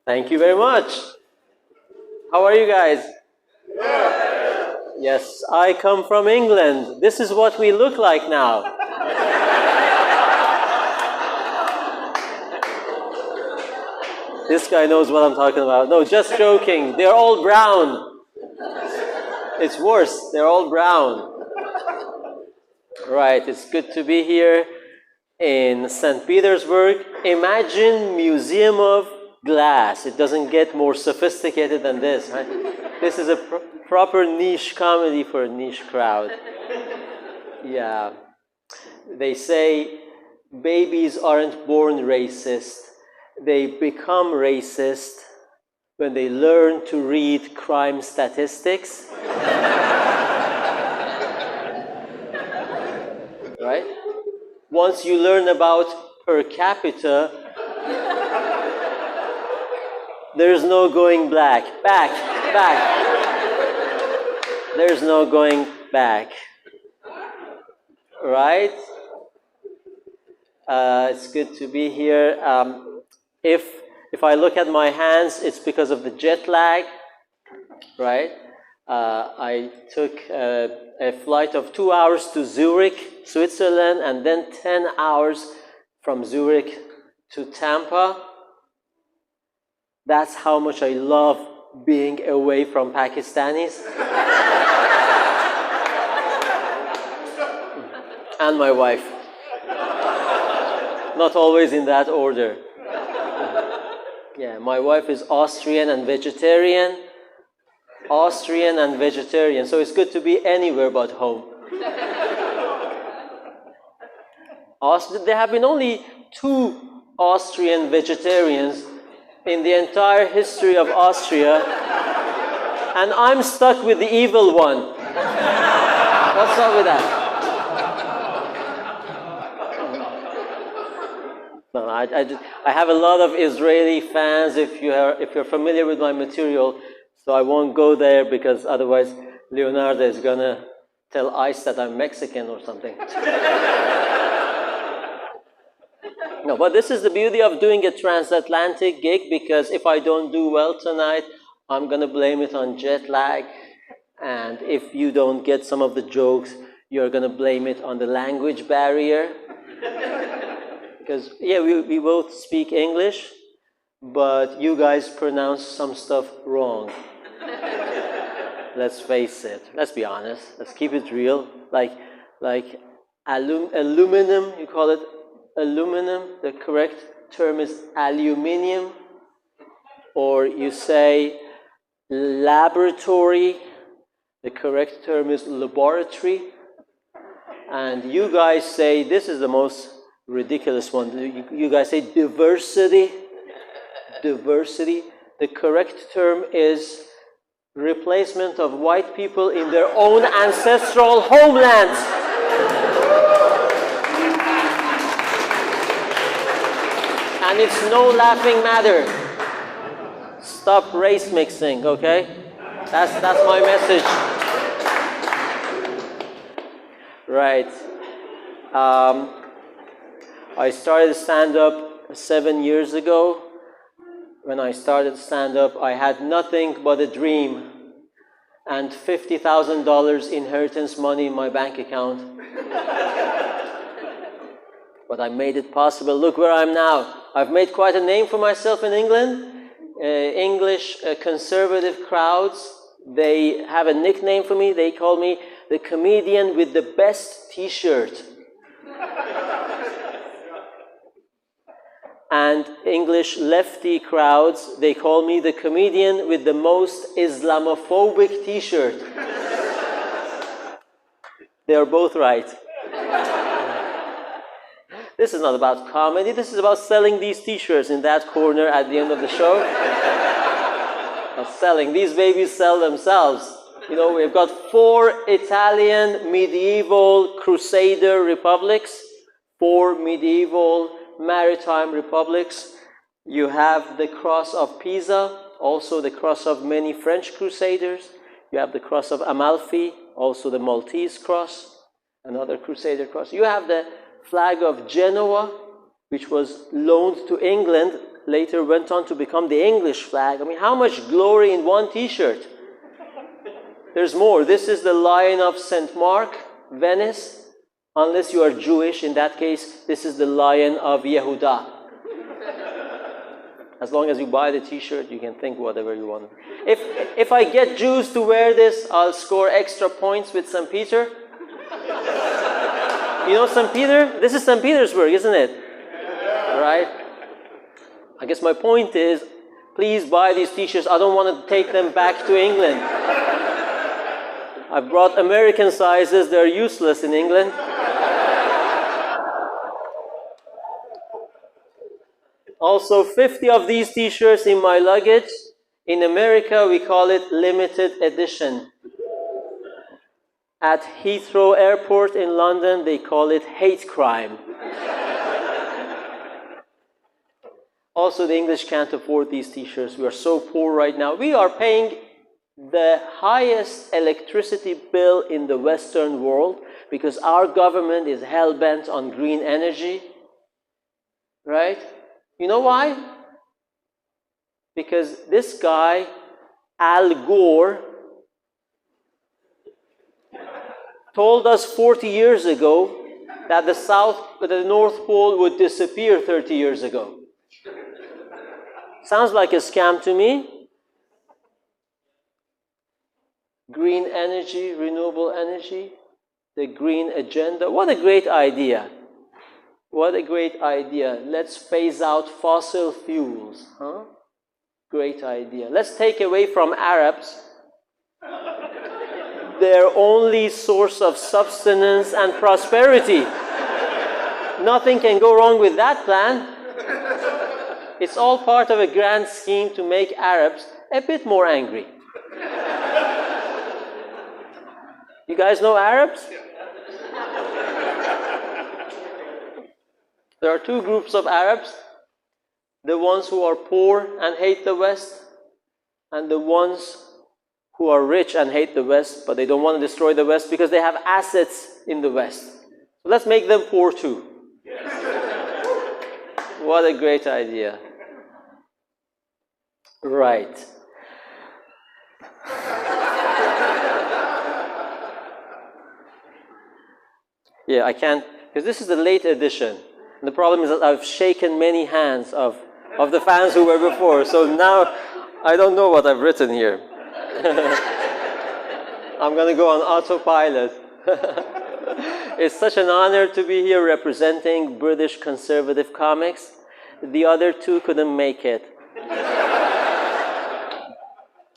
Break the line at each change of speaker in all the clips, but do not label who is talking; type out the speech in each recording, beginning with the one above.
Thank you very much. How are you guys? Yes, I come from England. This is what we look like now. This guy knows what I'm talking about. No, just joking. They're all brown. It's worse. They're all brown. Right, it's good to be here in St. Petersburg. Imagine Museum of Glass. It doesn't get more sophisticated than this, right? This is a proper niche comedy for a niche crowd. Yeah. They say babies aren't born racist. They become racist when they learn to read crime statistics. Right? Once you learn about per capita, there's no going back. There's no going back. Right? It's good to be here. If I look at my hands, it's because of the jet lag, right? I took a flight of 2 hours to Zurich, Switzerland, and then 10 hours from Zurich to Tampa. That's how much I love being away from Pakistanis. And my wife. Not always in that order. Yeah, my wife is Austrian and vegetarian. Austrian and vegetarian, so it's good to be anywhere but home. There have been only 2 Austrian vegetarians in the entire history of Austria, and I'm stuck with the evil one. What's up with that? No, I have a lot of Israeli fans if you're familiar with my material, so I won't go there because otherwise Leonarda is gonna tell ICE that I'm Mexican or something. No, but this is the beauty of doing a transatlantic gig, because if I don't do well tonight, I'm gonna blame it on jet lag, and if you don't get some of the jokes, you're gonna blame it on the language barrier. Because, yeah, we both speak English, but you guys pronounce some stuff wrong. Let's face it. Let's be honest. Let's keep it real. Like aluminum, you call it aluminum. The correct term is aluminium. Or you say laboratory. The correct term is laboratory. And you guys say, this is the most ridiculous one. You guys say diversity. Diversity. The correct term is replacement of white people in their own ancestral homelands. And it's no laughing matter. Stop race mixing, okay? That's my message. Right. I started stand-up 7 years ago. When I started stand-up, I had nothing but a dream and $50,000 inheritance money in my bank account. But I made it possible. Look where I am now. I've made quite a name for myself in England. English conservative crowds, they have a nickname for me. They call me the comedian with the best t-shirt. And English lefty crowds, they call me the comedian with the most Islamophobic t-shirt. They are both right. This is not about comedy, this is about selling these t-shirts in that corner at the end of the show. Selling. These babies sell themselves. You know, we've got 4 Italian medieval crusader republics, 4 medieval maritime republics. You have the cross of Pisa, also the cross of many French crusaders. You have the cross of Amalfi, also the Maltese cross, another crusader cross. You have the flag of Genoa, which was loaned to England, later went on to become the English flag. I mean, how much glory in one t-shirt? There's more. This is the Lion of St. Mark, Venice. Unless you are Jewish, in that case, this is the Lion of Yehuda. As long as you buy the t-shirt, you can think whatever you want. If I get Jews to wear this, I'll score extra points with St. Peter. You know St. Peter? This is St. Petersburg, isn't it? Right? I guess my point is, please buy these t-shirts. I don't want to take them back to England. I brought American sizes. They're useless in England. Also, 50 of these t-shirts in my luggage. In America, we call it limited edition. At Heathrow Airport in London, they call it hate crime. Also, the English can't afford these t-shirts. We are so poor right now. We are paying the highest electricity bill in the Western world because our government is hell-bent on green energy. Right? You know why? Because this guy, Al Gore, told us 40 years ago that the North Pole would disappear 30 years ago. Sounds like a scam to me. Green energy, renewable energy, the green agenda. What a great idea. What a great idea. Let's phase out fossil fuels. Huh? Great idea. Let's take away from Arabs their only source of sustenance and prosperity. Nothing can go wrong with that plan. It's all part of a grand scheme to make Arabs a bit more angry. You guys know Arabs? There are two groups of Arabs. The ones who are poor and hate the West, and the ones who are rich and hate the West, but they don't want to destroy the West because they have assets in the West. So let's make them poor too. What a great idea. Right. Yeah, I can't, because this is the late edition. And the problem is that I've shaken many hands of the fans who were before, so now I don't know what I've written here. I'm going to go on autopilot. It's such an honor to be here representing British conservative comics. The other two couldn't make it.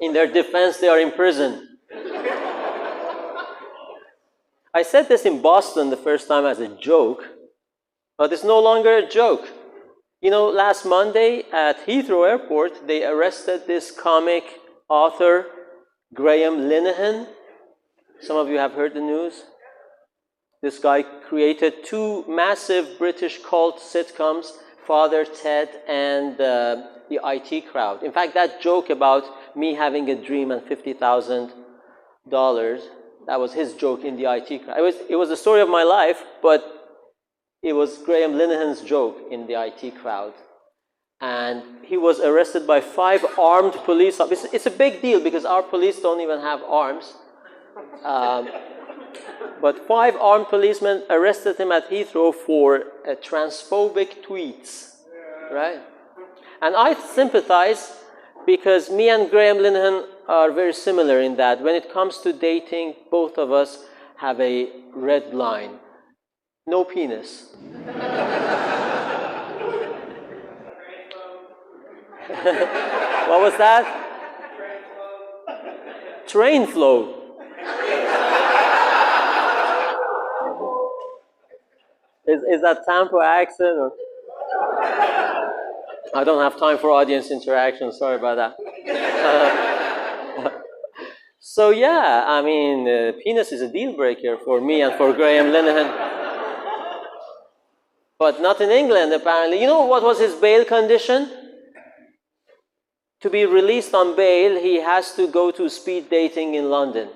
In their defense, they are in prison. I said this in Boston the first time as a joke, but it's no longer a joke. You know, last Monday at Heathrow Airport, they arrested this comic author, Graham Linehan. Some of you have heard the news. This guy created two massive British cult sitcoms, Father Ted and the IT Crowd. In fact, that joke about me having a dream and $50,000, that was his joke in the IT Crowd. It was the story of my life, but it was Graham Linehan's joke in the IT Crowd. And he was arrested by 5 armed police officers. It's a big deal because our police don't even have arms. But 5 armed policemen arrested him at Heathrow for transphobic tweets, right? And I sympathize because me and Graham Linehan are very similar in that when it comes to dating, both of us have a red line. No penis. What was that? Train flow. Is that Tampa accent? Or? I don't have time for audience interaction. Sorry about that. So yeah, I mean, penis is a deal breaker for me and for Graham Linehan. But not in England, apparently. You know what was his bail condition? To be released on bail, he has to go to speed dating in London.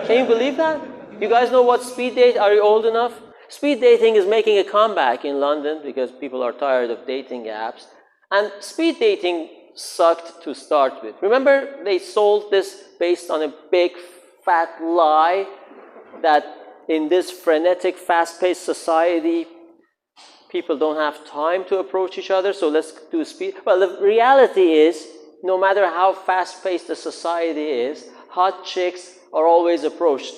Can you believe that? You guys know what speed date? Are you old enough? Speed dating is making a comeback in London because people are tired of dating apps. And speed dating sucked to start with. Remember, they sold this based on a big fat lie that in this frenetic, fast-paced society, people don't have time to approach each other, so let's do speed. Well, the reality is, no matter how fast-paced the society is, hot chicks are always approached,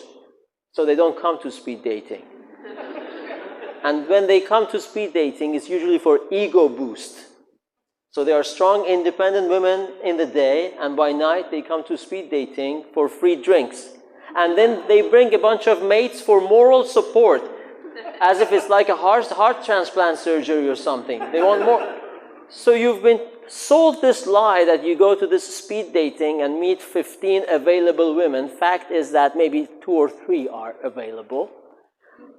so they don't come to speed dating. And when they come to speed dating, it's usually for ego boost. So they are strong, independent women in the day, and by night they come to speed dating for free drinks. And then they bring a bunch of mates for moral support, as if it's like a heart transplant surgery or something. They want more. So you've been sold this lie that you go to this speed dating and meet 15 available women. Fact is that maybe 2 or 3 are available.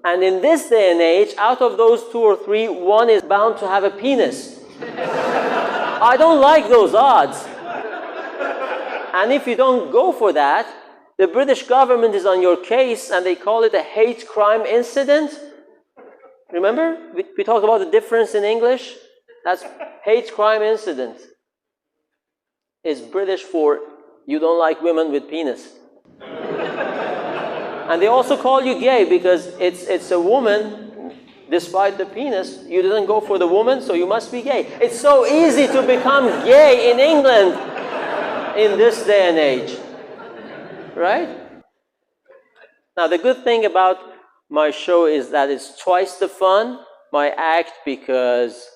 And in this day and age, out of those 2 or 3, one is bound to have a penis. I don't like those odds. And if you don't go for that, the British government is on your case and they call it a hate crime incident. Remember? We talked about the difference in English. That's hate crime incident. It's British for you don't like women with penis. And they also call you gay because it's a woman, despite the penis, you didn't go for the woman, so you must be gay. It's so easy to become gay in England in this day and age. Right? Now, the good thing about my show is that it's twice the fun, my act, because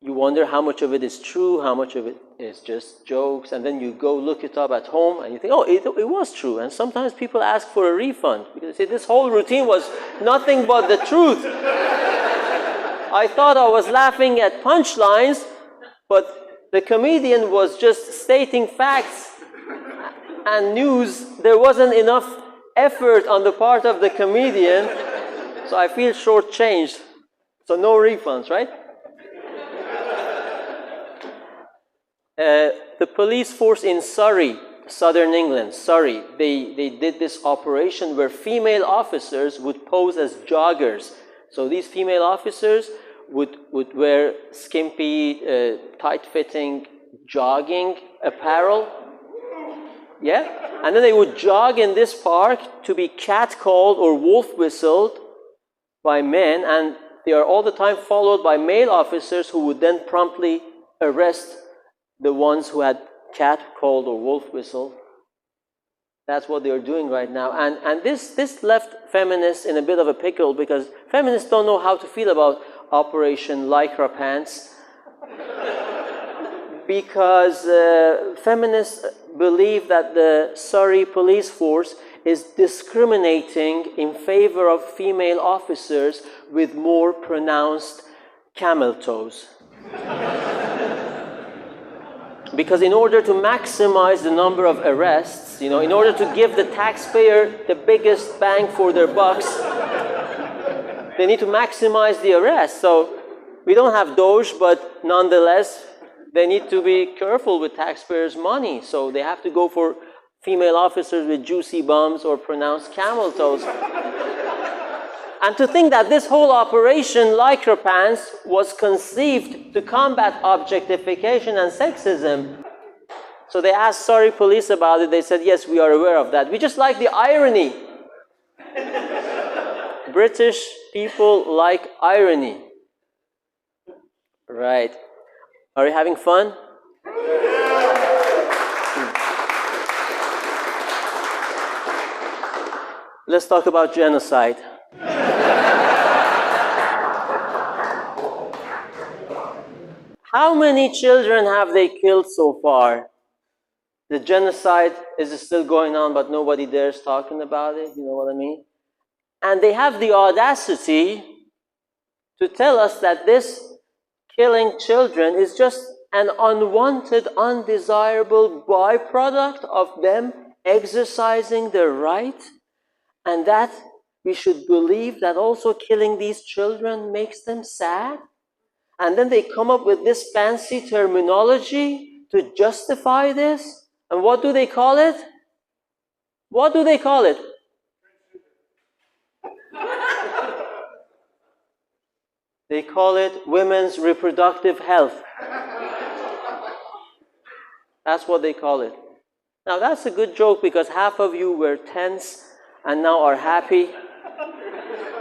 you wonder how much of it is true, how much of it is just jokes, and then you go look it up at home and you think, oh, it was true. And sometimes people ask for a refund because they say, this whole routine was nothing but the truth. I thought I was laughing at punchlines, but the comedian was just stating facts and news. There wasn't enough effort on the part of the comedian, so I feel shortchanged. So no refunds, right? The police force in Surrey, southern England, Surrey, they did this operation where female officers would pose as joggers. So these female officers would wear skimpy, tight-fitting jogging apparel. Yeah? And then they would jog in this park to be catcalled or wolf whistled by men, and they are all the time followed by male officers who would then promptly arrest the ones who had catcalled or wolf whistled. That's what they are doing right now. And this left feminists in a bit of a pickle because feminists don't know how to feel about Operation Lycra Pants. Because feminists believe that the Surrey police force is discriminating in favor of female officers with more pronounced camel toes. Because in order to maximize the number of arrests, in order to give the taxpayer the biggest bang for their bucks, they need to maximize the arrests. So we don't have Doge, but nonetheless, they need to be careful with taxpayers' money. So they have to go for female officers with juicy bums or pronounced camel toes. And to think that this whole operation, Lycra Pants, was conceived to combat objectification and sexism. So they asked Surrey police about it. They said, yes, we are aware of that. We just like the irony. British people like irony. Right. Are you having fun? Let's talk about genocide. How many children have they killed so far? The genocide is still going on, but nobody dares talking about it, you know what I mean? And they have the audacity to tell us that this killing children is just an unwanted, undesirable byproduct of them exercising their right, and that we should believe that also killing these children makes them sad. And then they come up with this fancy terminology to justify this. And what do they call it? What do they call it? They call it women's reproductive health. That's what they call it. Now that's a good joke because half of you were tense and now are happy.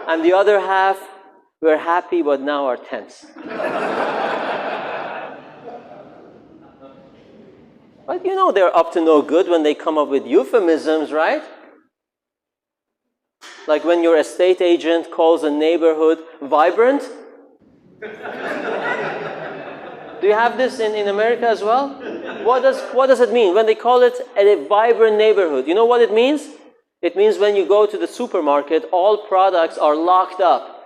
And the other half were happy but now are tense. But you know they're up to no good when they come up with euphemisms, right? Like when your estate agent calls a neighborhood vibrant. Do you have this in America as well? What does it mean when they call it a vibrant neighborhood? You know what it means? It means when you go to the supermarket, all products are locked up.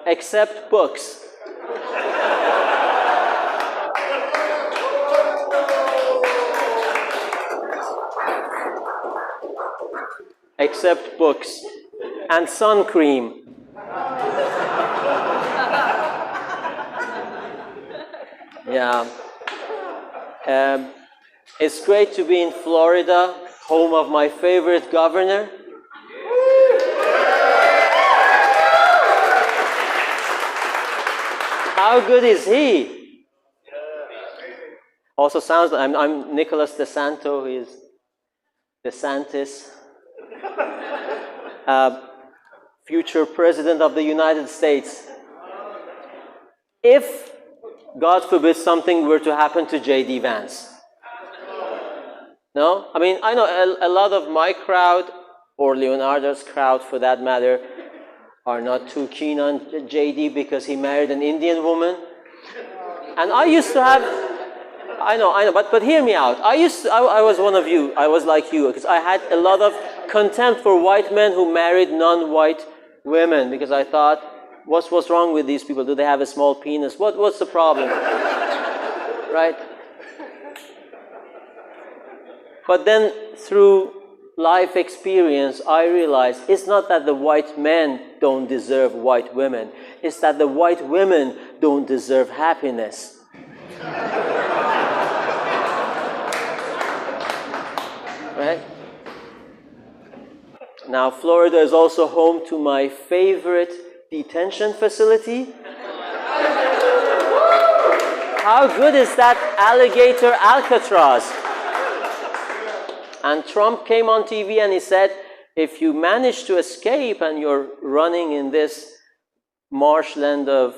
Except books. Except books. And sun cream. Yeah. It's great to be in Florida, home of my favorite governor. How good is he? Also sounds like I'm Nicholas Santo. He is DeSantis, future president of the United States. If, God forbid, something were to happen to J.D. Vance. No? I mean, I know a lot of my crowd, or Leonardo's crowd for that matter, are not too keen on J.D. because he married an Indian woman. And I used to have, I know, but hear me out. I was one of you, I was like you, because I had a lot of contempt for white men who married non-white women, because I thought, what's wrong with these people? Do they have a small penis? What's the problem? Right? But then through life experience, I realized it's not that the white men don't deserve white women. It's that the white women don't deserve happiness. Right? Now, Florida is also home to my favorite detention facility. How good is that Alligator Alcatraz? And Trump came on TV and he said, if you manage to escape and you're running in this marshland of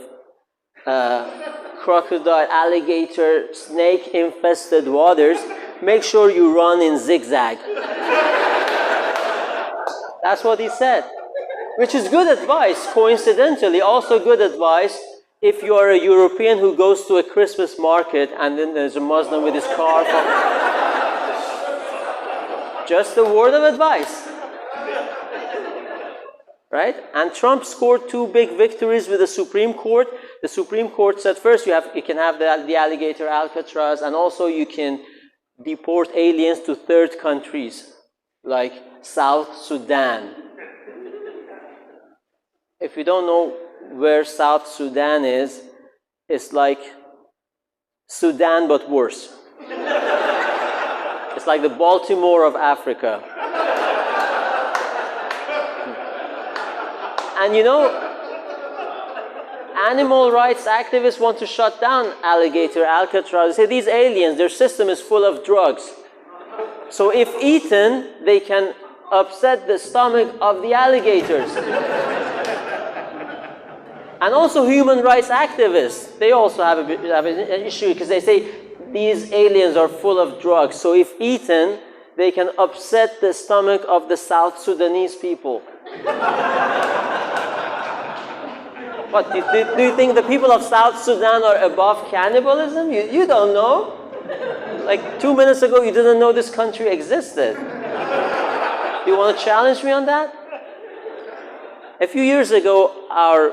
crocodile, alligator, snake-infested waters, make sure you run in zigzag. That's what he said. Which is good advice, coincidentally, also good advice if you are a European who goes to a Christmas market and then there's a Muslim with his car. Just a word of advice. Right? And Trump scored 2 big victories with the Supreme Court. The Supreme Court said first you can have the Alligator Alcatraz, and also you can deport aliens to third countries like South Sudan. If you don't know where South Sudan is, it's like Sudan but worse. It's like the Baltimore of Africa. And you know, animal rights activists want to shut down Alligator Alcatraz. They say these aliens, their system is full of drugs. So if eaten, they can upset the stomach of the alligators. And also human rights activists, they also have an issue because they say these aliens are full of drugs. So if eaten, they can upset the stomach of the South Sudanese people. What, do you think the people of South Sudan are above cannibalism? You don't know. Like 2 minutes ago, you didn't know this country existed. You want to challenge me on that? A few years ago, our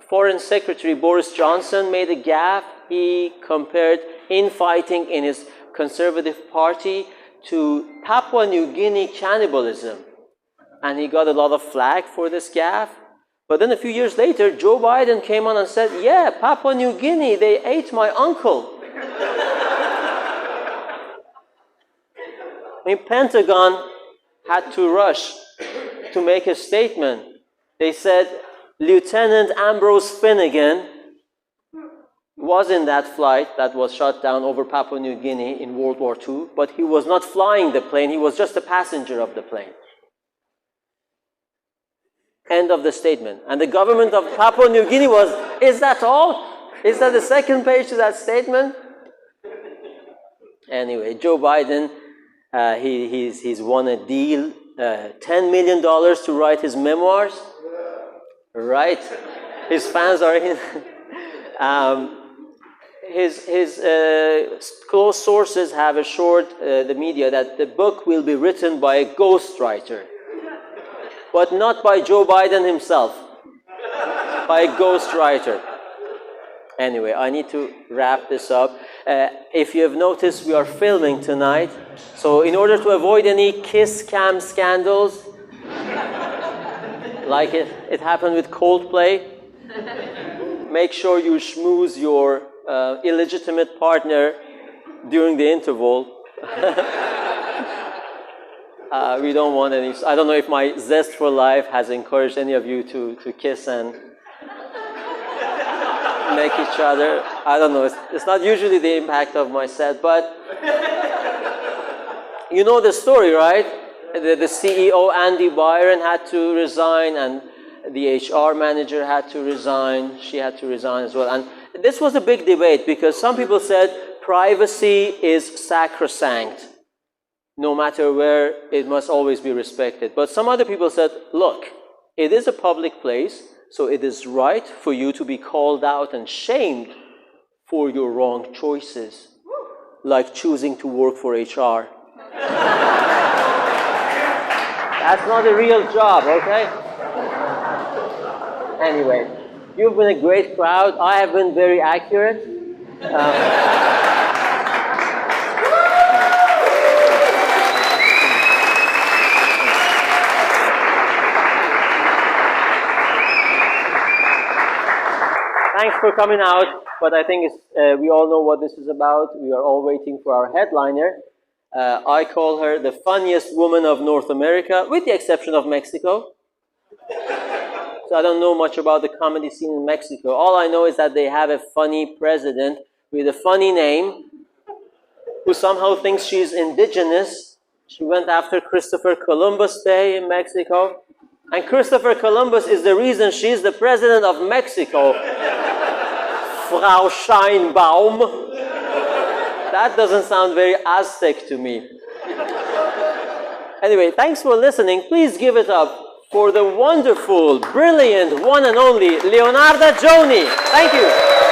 Foreign Secretary Boris Johnson made a gaffe. He compared infighting in his Conservative Party to Papua New Guinea cannibalism. And he got a lot of flack for this gaffe. But then a few years later, Joe Biden came on and said, yeah, Papua New Guinea, they ate my uncle. I mean, Pentagon had to rush to make a statement. They said, Lieutenant Ambrose Finnegan was in that flight that was shot down over Papua New Guinea in World War II, but he was not flying the plane, he was just a passenger of the plane. End of the statement. And the government of Papua New Guinea was, is that all? Is that the second page to that statement? Anyway, Joe Biden, he's won a deal, $10 million to write his memoirs. Right? His fans are in. His close sources have assured the media that the book will be written by a ghostwriter, but not by Joe Biden himself, by a ghostwriter. Anyway, I need to wrap this up. If you have noticed, we are filming tonight, so in order to avoid any kiss cam scandals, like it happened with Coldplay, make sure you schmooze your illegitimate partner during the interval. We don't want any. I don't know if my zest for life has encouraged any of you to kiss and make each other. I don't know. It's not usually the impact of my set, but you know the story, right? The CEO, Andy Byron, had to resign, and the HR manager had to resign. She had to resign as well. And this was a big debate because some people said privacy is sacrosanct. No matter where, it must always be respected. But some other people said, look, it is a public place, so it is right for you to be called out and shamed for your wrong choices, like choosing to work for HR. That's not a real job, okay? Anyway, you've been a great crowd. I have been very accurate. Thanks for coming out, but I think we all know what this is about. We are all waiting for our headliner. I call her the funniest woman of North America, with the exception of Mexico. So I don't know much about the comedy scene in Mexico. All I know is that they have a funny president with a funny name who somehow thinks she's indigenous. She went after Christopher Columbus Day in Mexico. And Christopher Columbus is the reason she's the president of Mexico. Frau Scheinbaum. That doesn't sound very Aztec to me. Anyway, thanks for listening. Please give it up for the wonderful, brilliant, one and only Leonarda Jonie. Thank you.